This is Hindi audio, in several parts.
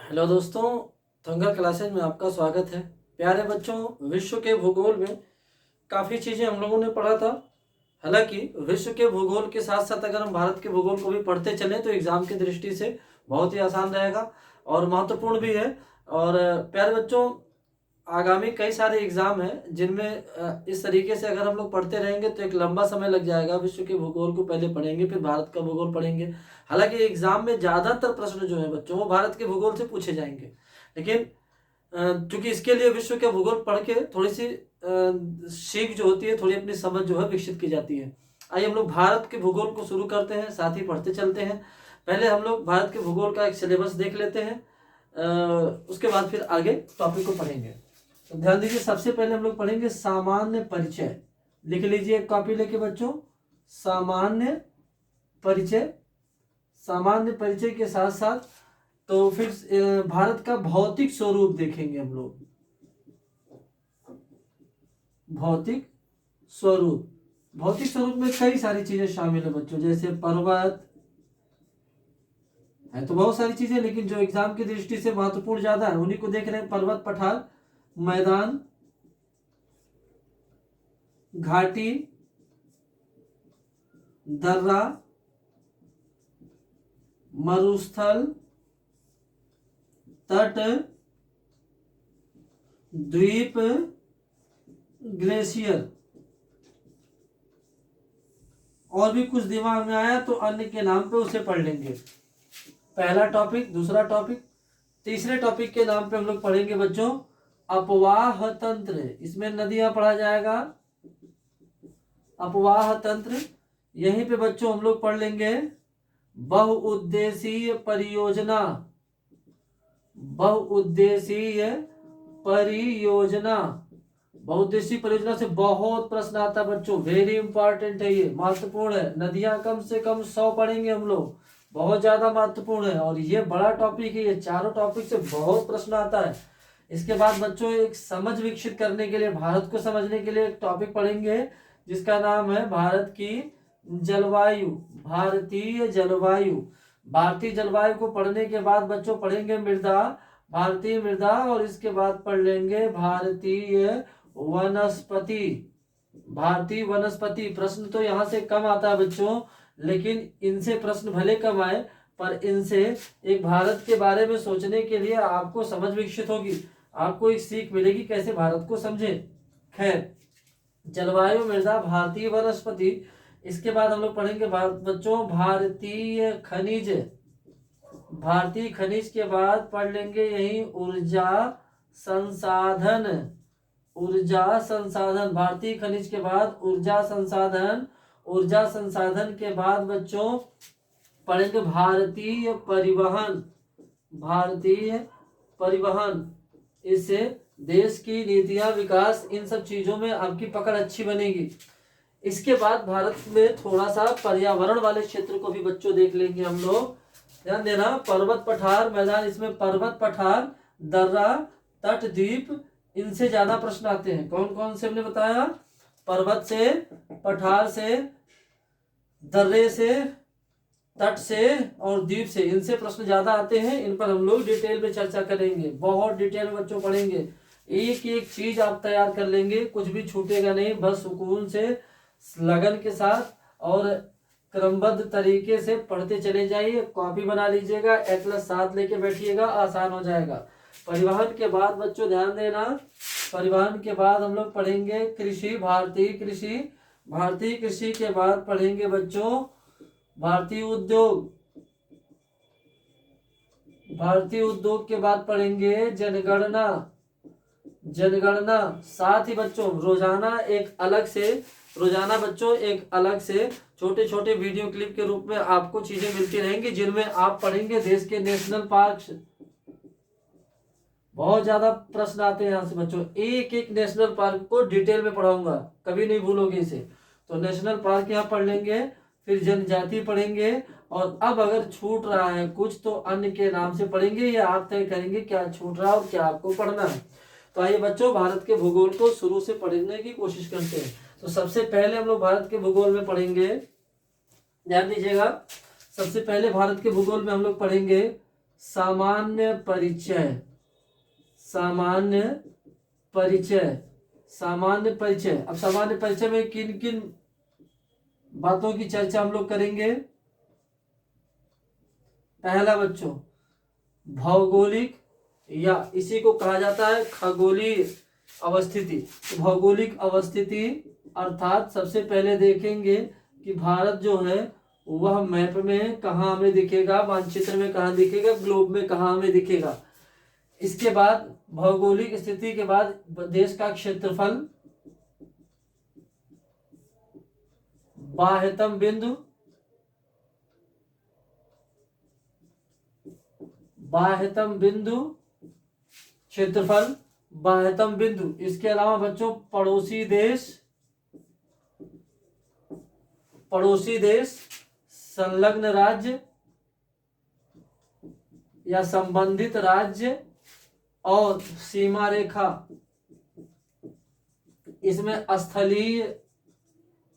हेलो दोस्तों, थंगा क्लासेज में आपका स्वागत है। प्यारे बच्चों, विश्व के भूगोल में काफ़ी चीज़ें हम लोगों ने पढ़ा था। हालांकि विश्व के भूगोल के साथ साथ अगर हम भारत के भूगोल को भी पढ़ते चलें तो एग्ज़ाम की दृष्टि से बहुत ही आसान रहेगा और महत्वपूर्ण भी है। और प्यारे बच्चों, आगामी कई सारे एग्ज़ाम हैं जिनमें इस तरीके से अगर हम लोग पढ़ते रहेंगे तो एक लंबा समय लग जाएगा। विश्व के भूगोल को पहले पढ़ेंगे, फिर भारत का भूगोल पढ़ेंगे। हालांकि एग्ज़ाम में ज़्यादातर प्रश्न जो है बच्चों, वो भारत के भूगोल से पूछे जाएंगे। लेकिन चूंकि इसके लिए विश्व के भूगोल पढ़ के थोड़ी सी सीख जो होती है, थोड़ी अपनी समझ जो है विकसित की जाती है। आइए हम लोग भारत के भूगोल को शुरू करते हैं, साथ ही पढ़ते चलते हैं। पहले हम लोग भारत के भूगोल का एक सिलेबस देख लेते हैं, उसके बाद फिर आगे टॉपिक को पढ़ेंगे। तो ध्यान दीजिए, सबसे पहले हम लोग पढ़ेंगे सामान्य परिचय। लिख लीजिए एक कॉपी लेके बच्चों, सामान्य परिचय। सामान्य परिचय के साथ साथ तो फिर भारत का भौतिक स्वरूप देखेंगे हम लोग। भौतिक स्वरूप, भौतिक स्वरूप में कई सारी चीजें शामिल है बच्चों, जैसे पर्वत है तो बहुत सारी चीजें, लेकिन जो एग्जाम की दृष्टि से महत्वपूर्ण ज्यादा है उन्हीं को देख रहे हैं। पर्वत, पठार, मैदान, घाटी, दर्रा, मरुस्थल, तट, द्वीप, ग्लेशियर। और भी कुछ दिमाग में आया तो अन्य के नाम पे उसे पढ़ लेंगे। पहला टॉपिक, दूसरा टॉपिक, तीसरे टॉपिक के नाम पे हम लोग पढ़ेंगे बच्चों अपवाह तंत्र। इसमें नदियां पढ़ा जाएगा, अपवाह तंत्र। यहीं पे बच्चों हम लोग पढ़ लेंगे बहुउद्देशीय परियोजना। बहुउद्देशीय परियोजना, बहुउद्देशीय परियोजना से बहुत प्रश्न आता है बच्चों, वेरी इंपॉर्टेंट है, ये महत्वपूर्ण है। नदियां कम से कम 100 पढ़ेंगे हम लोग, बहुत ज्यादा महत्वपूर्ण है और ये बड़ा टॉपिक है। ये चारों टॉपिक से बहुत प्रश्न आता है। इसके बाद बच्चों एक समझ विकसित करने के लिए, भारत को समझने के लिए एक टॉपिक पढ़ेंगे जिसका नाम है भारत की जलवायु, भारतीय जलवायु। भारतीय जलवायु को पढ़ने के बाद बच्चों पढ़ेंगे मृदा, भारतीय मृदा, और इसके बाद पढ़ लेंगे भारतीय वनस्पति। भारतीय वनस्पति प्रश्न तो यहाँ से कम आता है बच्चों, लेकिन इनसे प्रश्न भले कम आए पर इनसे एक भारत के बारे में सोचने के लिए आपको समझ विकसित होगी, आपको एक सीख मिलेगी कैसे भारत को समझे। खैर, जलवायु, मृदा, भारतीय वनस्पति। इसके बाद हम लोग पढ़ेंगे बच्चों भारतीय खनिज। भारतीय खनिज के बाद पढ़ लेंगे यही ऊर्जा संसाधन। ऊर्जा संसाधन, भारतीय खनिज के बाद ऊर्जा संसाधन। ऊर्जा संसाधन के बाद बच्चों पढ़ेंगे भारतीय परिवहन। भारतीय परिवहन, इससे देश की नीतियां, विकास, इन सब चीजों में आपकी पकड़ अच्छी बनेगी। इसके बाद भारत में थोड़ा सा पर्यावरण वाले क्षेत्र को भी बच्चों देख लेंगे हम लोग। ध्यान देना, पर्वत, पठार, मैदान, इसमें पर्वत, पठार, दर्रा, तट, द्वीप, इनसे ज्यादा प्रश्न आते हैं। कौन कौन से हमने बताया? पर्वत से, पठार से, दर्रे से, तट से और द्वीप से, इनसे प्रश्न ज्यादा आते हैं। इन पर हम लोग डिटेल में चर्चा करेंगे, बहुत डिटेल में बच्चों पढ़ेंगे। एक एक चीज आप तैयार कर लेंगे, कुछ भी छूटेगा नहीं। बस सुकून से, लगन के साथ और क्रमबद्ध तरीके से पढ़ते चले जाइए। कॉपी बना लीजिएगा, एटलस साथ लेके बैठिएगा, आसान हो जाएगा। परिवहन के बाद बच्चों ध्यान देना, परिवहन के बाद हम लोग पढ़ेंगे कृषि, भारतीय कृषि। भारतीय कृषि के बाद पढ़ेंगे बच्चों भारतीय उद्योग। भारतीय उद्योग के बाद पढ़ेंगे जनगणना। जनगणना, साथ ही बच्चों रोजाना एक अलग से, रोजाना बच्चों एक अलग से छोटे छोटे वीडियो क्लिप के रूप में आपको चीजें मिलती रहेंगी जिनमें आप पढ़ेंगे देश के नेशनल पार्क्स। बहुत ज्यादा प्रश्न आते हैं यहाँ से बच्चों, एक एक नेशनल पार्क को डिटेल में पढ़ाऊंगा, कभी नहीं भूलोगे इसे। तो नेशनल पार्क यहाँ पढ़ लेंगे, फिर जनजाति पढ़ेंगे, और अब अगर छूट रहा है कुछ तो अन्य के नाम से पढ़ेंगे, या आप तय करेंगे क्या छूट रहा है और क्या आपको पढ़ना है। तो आइए बच्चों भारत के भूगोल को शुरू से पढ़ने की कोशिश करते हैं। तो सबसे पहले हम लोग भारत के भूगोल में पढ़ेंगे, ध्यान दीजिएगा, सबसे पहले भारत के भूगोल में हम लोग पढ़ेंगे सामान्य परिचय, सामान्य परिचय, सामान्य परिचय। अब सामान्य परिचय में किन किन बातों की चर्चा हम लोग करेंगे? पहला बच्चों, भौगोलिक या इसी को कहा जाता है खगोलीय अवस्थिति। तो भौगोलिक अवस्थिति अर्थात सबसे पहले देखेंगे कि भारत जो है वह मैप में कहाँ हमें दिखेगा, मानचित्र में कहाँ दिखेगा, ग्लोब में कहाँ हमें दिखेगा। इसके बाद भौगोलिक स्थिति के बाद देश का क्षेत्रफल, बाह्यतम बिंदु, बाह्यतम बिंदु क्षेत्रफल, बाह्यतम बिंदु। इसके अलावा बच्चों पड़ोसी देश, पड़ोसी देश, संलग्न राज्य या संबंधित राज्य और सीमा रेखा। इसमें स्थलीय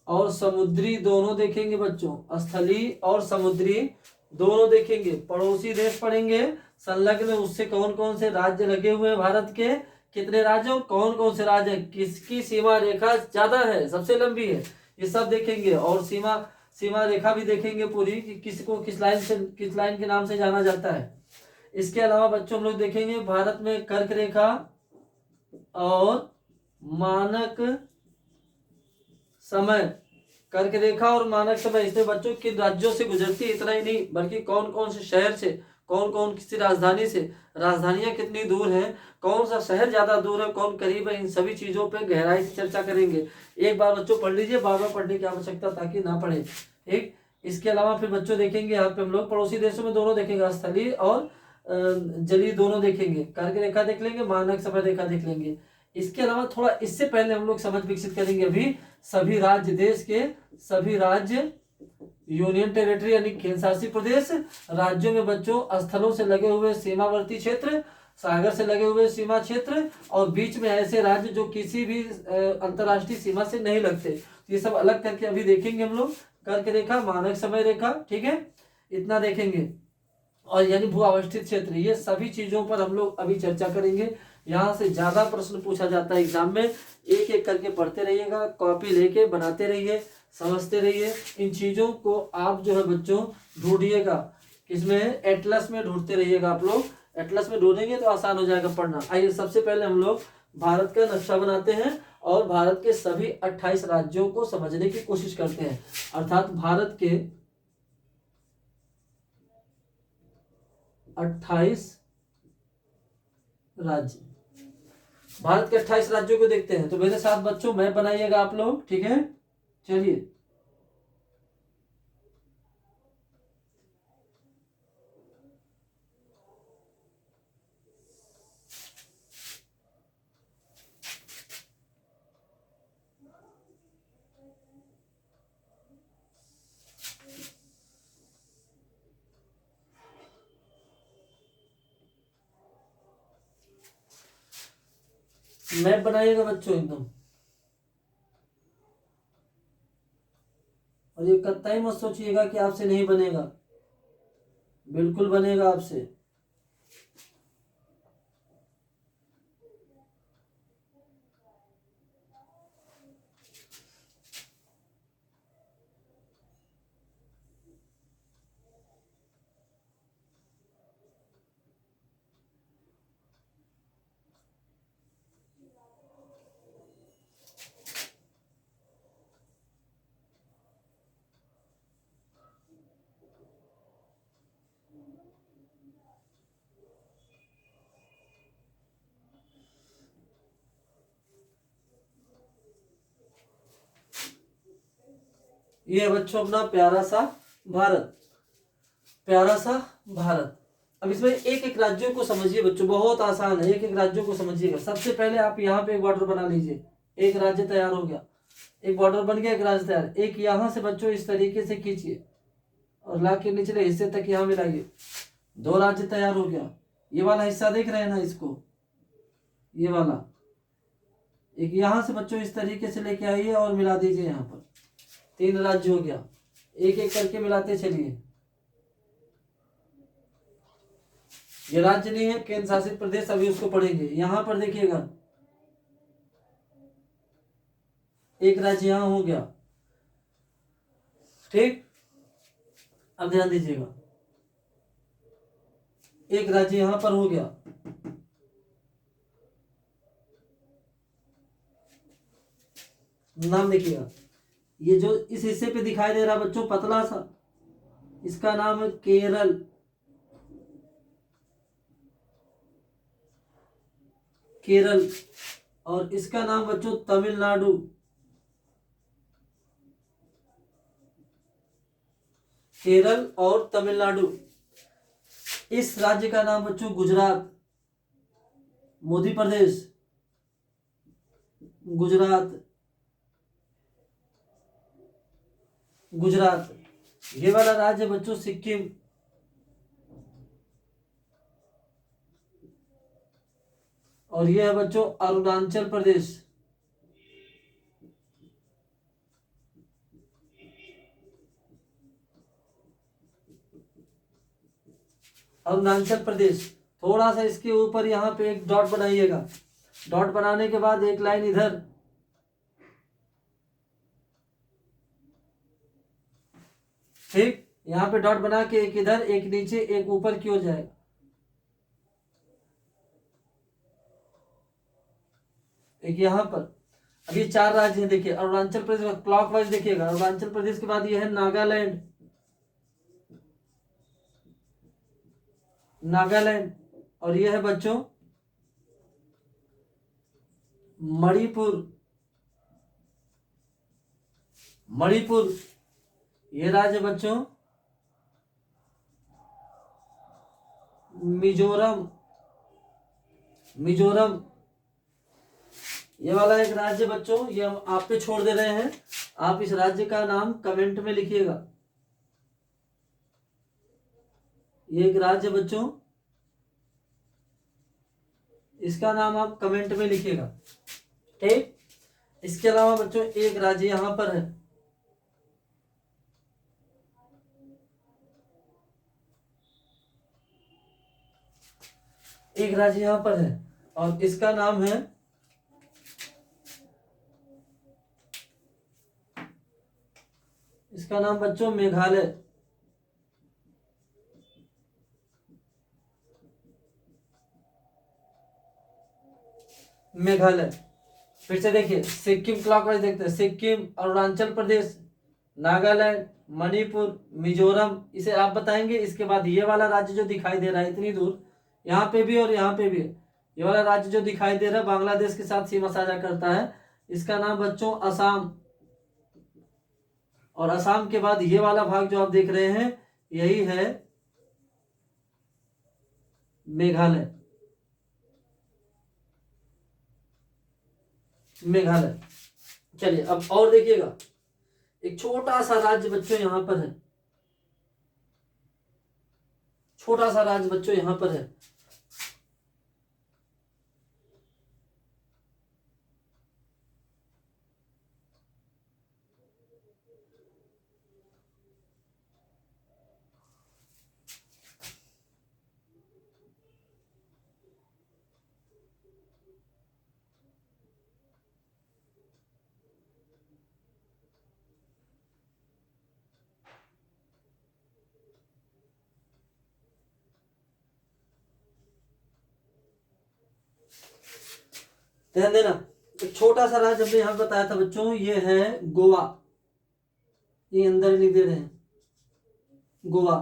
और समुद्री दोनों देखेंगे बच्चों, स्थलीय और समुद्री दोनों देखेंगे। पड़ोसी देश पढ़ेंगे, संलग्न उससे कौन कौन से राज्य लगे हुए हैं भारत के, कितने राज्य और कौन कौन से राज्य, किसकी सीमा रेखा ज्यादा है, सबसे लंबी है, ये सब देखेंगे। और सीमा रेखा भी देखेंगे पूरी कि किसको किस लाइन के नाम से जाना जाता है। इसके अलावा बच्चों हम लोग देखेंगे भारत में कर्क रेखा और मानक समय, कर्क रेखा और मानक समय, इसमें बच्चों किन राज्यों से गुजरती है इतना ही नहीं बल्कि कौन कौन से शहर से, कौन कौन किसी राजधानी से, राजधानियां कितनी दूर हैं, कौन सा शहर ज्यादा दूर है, कौन करीब है, इन सभी चीजों पे गहराई से चर्चा करेंगे। एक बार बच्चों पढ़ लीजिए, बार बार पढ़ने की आवश्यकता ताकि ना पढ़े, ठीक। इसके अलावा फिर बच्चों देखेंगे यहाँ पे हम लोग पड़ोसी देशों में दोनों देखेंगे, स्थलीय और जलीय दोनों देखेंगे, कर्क रेखा देख लेंगे, मानक समय रेखा देख लेंगे। इसके अलावा थोड़ा इससे पहले हम लोग समझ विकसित करेंगे अभी सभी राज्य, देश के सभी राज्य, यूनियन टेरिटरी यानी केंद्र शासित प्रदेश, राज्यों में बच्चों स्थलों से लगे हुए सीमावर्ती क्षेत्र, सागर से लगे हुए सीमा क्षेत्र और बीच में ऐसे राज्य जो किसी भी अंतरराष्ट्रीय सीमा से नहीं लगते, ये सब अलग करके अभी देखेंगे हम लोग। कर्क रेखा, मानक समय रेखा, ठीक है, इतना देखेंगे। और यानी भू अवस्थित क्षेत्र, ये सभी चीजों पर हम लोग अभी चर्चा करेंगे। यहाँ से ज्यादा प्रश्न पूछा जाता है एग्जाम में, एक एक करके पढ़ते रहिएगा, कॉपी लेके बनाते रहिए, समझते रहिए। इन चीजों को आप जो है बच्चों ढूंढिएगा, किसमें, एटलस में ढूंढते रहिएगा आप लोग। एटलस में ढूंढेंगे तो आसान हो जाएगा पढ़ना। आइए सबसे पहले हम लोग भारत का नक्शा बनाते हैं और भारत के सभी 28 राज्यों को समझने की कोशिश करते हैं। अर्थात भारत के 28 राज्य, भारत के 28 राज्यों को देखते हैं। तो मेरे साथ बच्चों मैप बनाइएगा आप लोग, ठीक है। चलिए मैप बनाइएगा बच्चों एकदम, और ये कतई मत सोचिएगा कि आपसे नहीं बनेगा, बिल्कुल बनेगा आपसे। ये है बच्चों अपना प्यारा सा भारत, प्यारा सा भारत। अब इसमें एक एक राज्यों को समझिए बच्चों, बहुत आसान है, एक एक राज्यों को समझिएगा। सबसे पहले आप यहाँ पे एक बॉर्डर बना लीजिए, एक राज्य तैयार हो गया, एक बॉर्डर बन गया, एक राज्य तैयार। एक यहाँ से बच्चों इस तरीके से खींचिए और ला के निचले हिस्से तक यहाँ मिलाइए, 2 राज्य तैयार हो गया। ये वाला हिस्सा देख रहे हैं ना इसको, ये वाला, एक यहाँ से बच्चों इस तरीके से लेके आइए और मिला दीजिए यहाँ पर, 3 राज्य हो गया। एक एक करके मिलाते चलिए, ये राज्य नहीं है, केंद्र शासित प्रदेश, अभी उसको पढ़ेंगे। यहां पर देखिएगा, एक राज्य यहां हो गया, ठीक। अब ध्यान दीजिएगा, एक राज्य यहां पर हो गया, नाम देखिएगा, ये जो इस हिस्से पे दिखाई दे रहा बच्चों पतला सा, इसका नाम है केरल। केरल। और इसका नाम बच्चों तमिलनाडु। केरल और तमिलनाडु। इस राज्य का नाम बच्चों गुजरात। मध्य प्रदेश, गुजरात, गुजरात। ये वाला राज्य बच्चों सिक्किम। और ये है बच्चों अरुणाचल प्रदेश। अरुणाचल प्रदेश। थोड़ा सा इसके ऊपर यहाँ पे एक डॉट बनाइएगा। डॉट बनाने के बाद एक लाइन इधर, ठीक। यहाँ पे डॉट बना के एक इधर, एक नीचे, एक ऊपर की ओर जाएगा। एक यहाँ पर। अभी 4 राज्य हैं, देखिए अरुणाचल प्रदेश क्लॉकवाइज देखिएगा। अरुणाचल प्रदेश के बाद ये है नागालैंड। नागालैंड। और ये है बच्चों मणिपुर। मणिपुर। ये राज्य बच्चों मिजोरम। मिजोरम। ये वाला एक राज्य बच्चों, ये हम आप पे छोड़ दे रहे हैं, आप इस राज्य का नाम कमेंट में लिखिएगा। ये एक राज्य बच्चों, इसका नाम आप कमेंट में लिखिएगा, ठीक। इसके अलावा बच्चों एक राज्य यहां पर है, एक राज्य यहां पर है, और इसका नाम है, इसका नाम बच्चों मेघालय। मेघालय। फिर से देखिए, सिक्किम क्लॉकवाइज देखते हैं। सिक्किम, अरुणाचल प्रदेश, नागालैंड, मणिपुर, मिजोरम, इसे आप बताएंगे। इसके बाद ये वाला राज्य जो दिखाई दे रहा है इतनी दूर, यहाँ पे भी और यहाँ पे भी, ये वाला राज्य जो दिखाई दे रहा है बांग्लादेश के साथ सीमा साझा करता है, इसका नाम बच्चों असम। और असम के बाद ये वाला भाग जो आप देख रहे हैं, यही है मेघालय। मेघालय। चलिए अब और देखिएगा, एक छोटा सा राज्य बच्चों यहां पर है, छोटा सा राज्य बच्चों यहां पर है, ध्यान देना। एक छोटा सा राज्य हमने यहां बताया था बच्चों, ये है गोवा। ये अंदर नहीं दे रहे हैं, गोवा।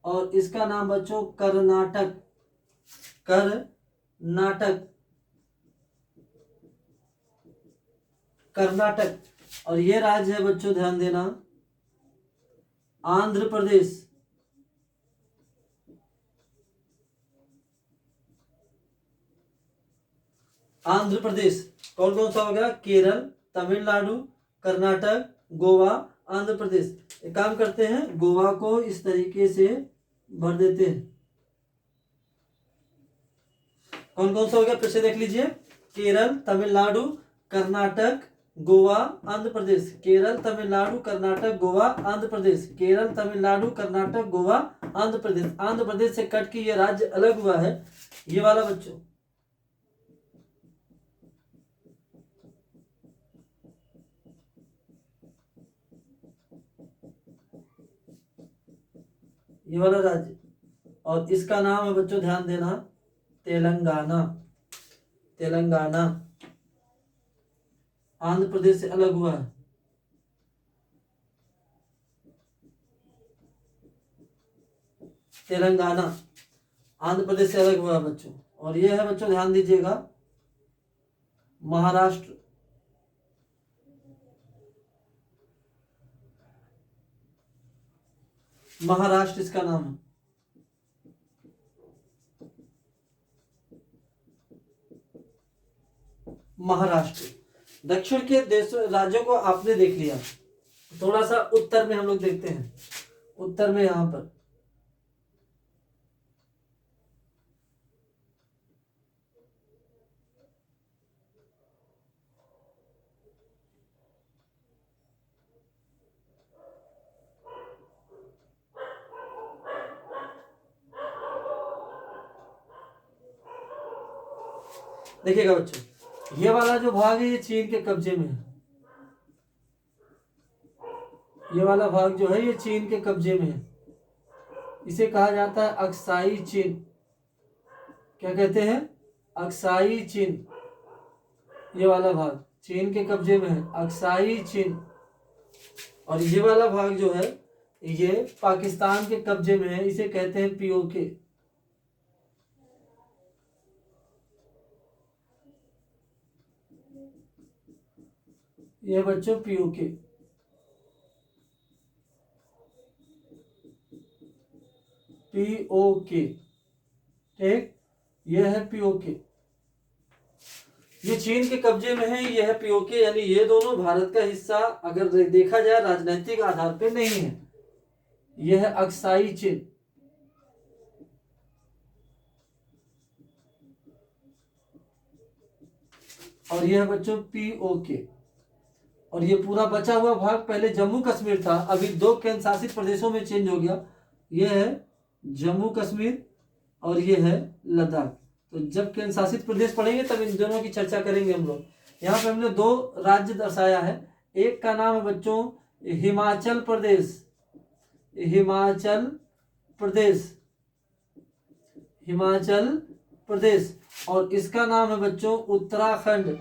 और इसका नाम बच्चों कर्नाटक। कर्नाटक। कर्नाटक। और ये राज्य है बच्चों, ध्यान देना, आंध्र प्रदेश। आंध्र प्रदेश। कौन कौन सा हो गया? केरल, तमिलनाडु, कर्नाटक, गोवा, आंध्र प्रदेश। एक काम करते हैं, गोवा को इस तरीके से भर देते हैं। कौन कौन सा हो गया फिर से देख लीजिए, केरल, तमिलनाडु, कर्नाटक, गोवा आंध्र प्रदेश, केरल तमिलनाडु कर्नाटक गोवा आंध्र प्रदेश, केरल तमिलनाडु कर्नाटक गोवा आंध्र प्रदेश। आंध्र प्रदेश से कट के ये राज्य अलग हुआ है, ये वाला बच्चों। ये वाला राज्य, और इसका नाम है बच्चों, ध्यान देना, तेलंगाना। तेलंगाना आंध्र प्रदेश से अलग हुआ है। तेलंगाना आंध्र प्रदेश से अलग हुआ है बच्चों। और ये है बच्चों, ध्यान दीजिएगा, महाराष्ट्र। महाराष्ट्र इसका नाम है। महाराष्ट्र। दक्षिण के देशों राज्यों को आपने देख लिया, थोड़ा सा उत्तर में हम लोग देखते हैं। उत्तर में यहां पर देखिएगा बच्चों, ये वाला जो भाग है ये चीन के कब्जे में है। ये वाला भाग जो है ये चीन के कब्जे में है। इसे कहा जाता है अक्साई चीन। क्या कहते हैं? अक्साई चीन। ये वाला भाग चीन के कब्जे में है, अक्साई चीन। और ये वाला भाग जो है ये पाकिस्तान के कब्जे में है, इसे कहते हैं पीओके। ये बच्चों पीओके। पीओके, ठीक, ये है पीओके। ये चीन के कब्जे में है, ये है पीओके। यानी ये दोनों भारत का हिस्सा अगर देखा जाए राजनीतिक आधार पे नहीं है। यह है अक्साई चीन। और यह है बच्चों पीओके। और ये पूरा बचा हुआ भाग पहले जम्मू कश्मीर था, अभी 2 केंद्र शासित प्रदेशों में चेंज हो गया। ये है जम्मू कश्मीर और ये है लद्दाख। तो जब केंद्र शासित प्रदेश पढ़ेंगे तब इन दोनों की चर्चा करेंगे हम लोग। यहाँ पे हमने 2 राज्य दर्शाया है। एक का नाम है बच्चों हिमाचल प्रदेश। हिमाचल प्रदेश, हिमाचल प्रदेश। और इसका नाम है बच्चों उत्तराखंड।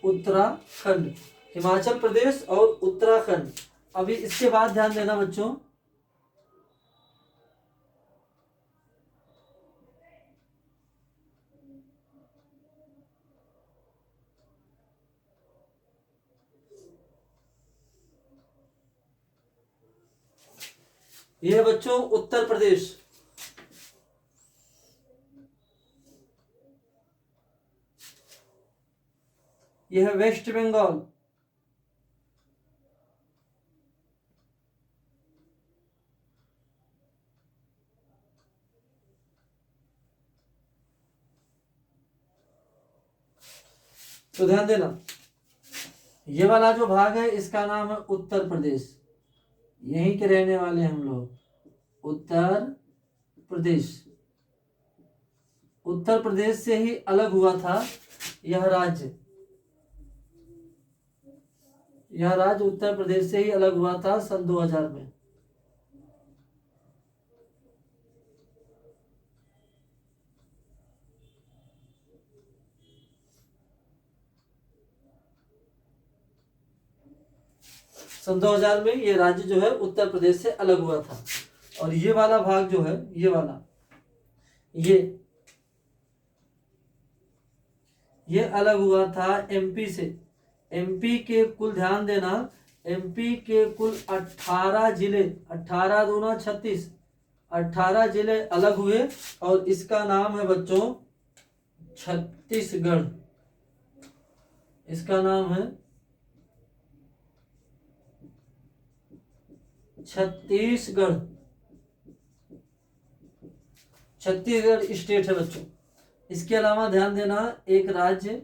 उत्तराखंड, हिमाचल प्रदेश और उत्तराखंड। अभी इसके बाद ध्यान देना बच्चों, यह बच्चों उत्तर प्रदेश। यह है वेस्ट बंगाल। तो ध्यान देना, ये वाला जो भाग है इसका नाम है उत्तर प्रदेश। यहीं के रहने वाले हम लोग, उत्तर प्रदेश। उत्तर प्रदेश से ही अलग हुआ था यह राज्य। यह राज्य उत्तर प्रदेश से ही अलग हुआ था सन 2000 में। सन 2000 में ये राज्य जो है उत्तर प्रदेश से अलग हुआ था। और ये वाला भाग जो है, ये वाला, ये अलग हुआ था एमपी से। एमपी के कुल, ध्यान देना, एमपी के कुल 18 जिले, 18 दूना 36, 18 जिले अलग हुए। और इसका नाम है बच्चों छत्तीसगढ़। इसका नाम है छत्तीसगढ़। छत्तीसगढ़ स्टेट है बच्चों। इसके अलावा ध्यान देना, एक राज्य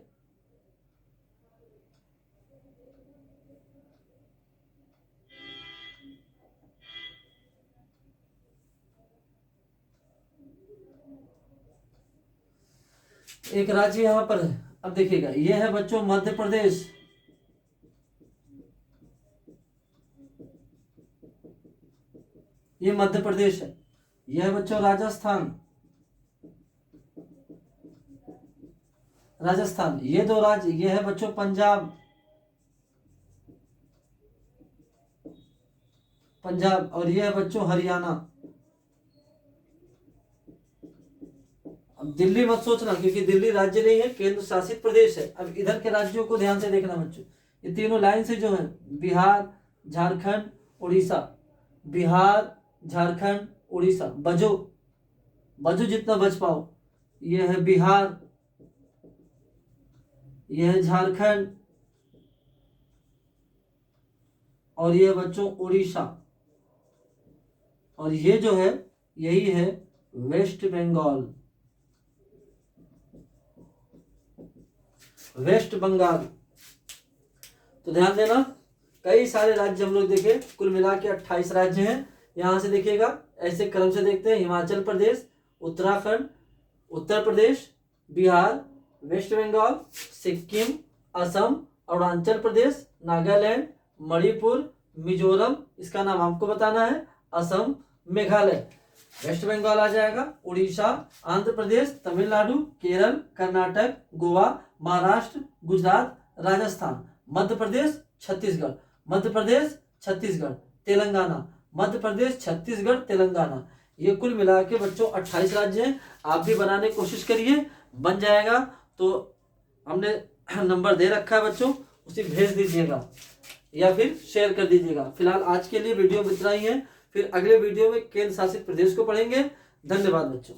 यहां पर है। अब देखिएगा, यह है बच्चों मध्य प्रदेश, ये मध्य प्रदेश है। यह है बच्चों राजस्थान, ये दो राज्य, ये है बच्चों पंजाब, और ये है बच्चों हरियाणा। अब दिल्ली मत सोचना, क्योंकि दिल्ली राज्य नहीं है, केंद्र शासित प्रदेश है। अब इधर के राज्यों को ध्यान से देखना बच्चों, ये तीनों लाइन से जो है, बिहार, झारखंड, उड़ीसा, बिहार, झारखंड, उड़ीसा। बजो जितना बच पाओ। ये है बिहार, यह है झारखंड, और ये बच्चों उड़ीसा, और ये जो है यही है वेस्ट बंगाल, वेस्ट बंगाल। तो ध्यान देना, कई सारे राज्य हम लोग देखे, कुल मिला के 28 राज्य हैं। यहां से देखिएगा, ऐसे क्रम से देखते हैं, हिमाचल प्रदेश, उत्तराखंड, उत्तर प्रदेश, बिहार, वेस्ट बंगाल, सिक्किम, असम, अरुणाचल प्रदेश, नागालैंड, मणिपुर, मिजोरम, इसका नाम आपको बताना है, असम, मेघालय। वेस्ट बंगाल आ जाएगा, उड़ीसा, आंध्र प्रदेश, तमिलनाडु, केरल, कर्नाटक, गोवा, महाराष्ट्र, गुजरात, राजस्थान, मध्य प्रदेश, छत्तीसगढ़, मध्य प्रदेश, छत्तीसगढ़, तेलंगाना, मध्य प्रदेश, छत्तीसगढ़, तेलंगाना। ये कुल मिला के बच्चों 28 राज्य हैं। आप भी बनाने की कोशिश करिए, बन जाएगा तो हमने नंबर दे रखा है बच्चों, उसे भेज दीजिएगा या फिर शेयर कर दीजिएगा। फिलहाल आज के लिए वीडियो में इतना ही है, फिर अगले वीडियो में केंद्र शासित प्रदेश को पढ़ेंगे। धन्यवाद बच्चों।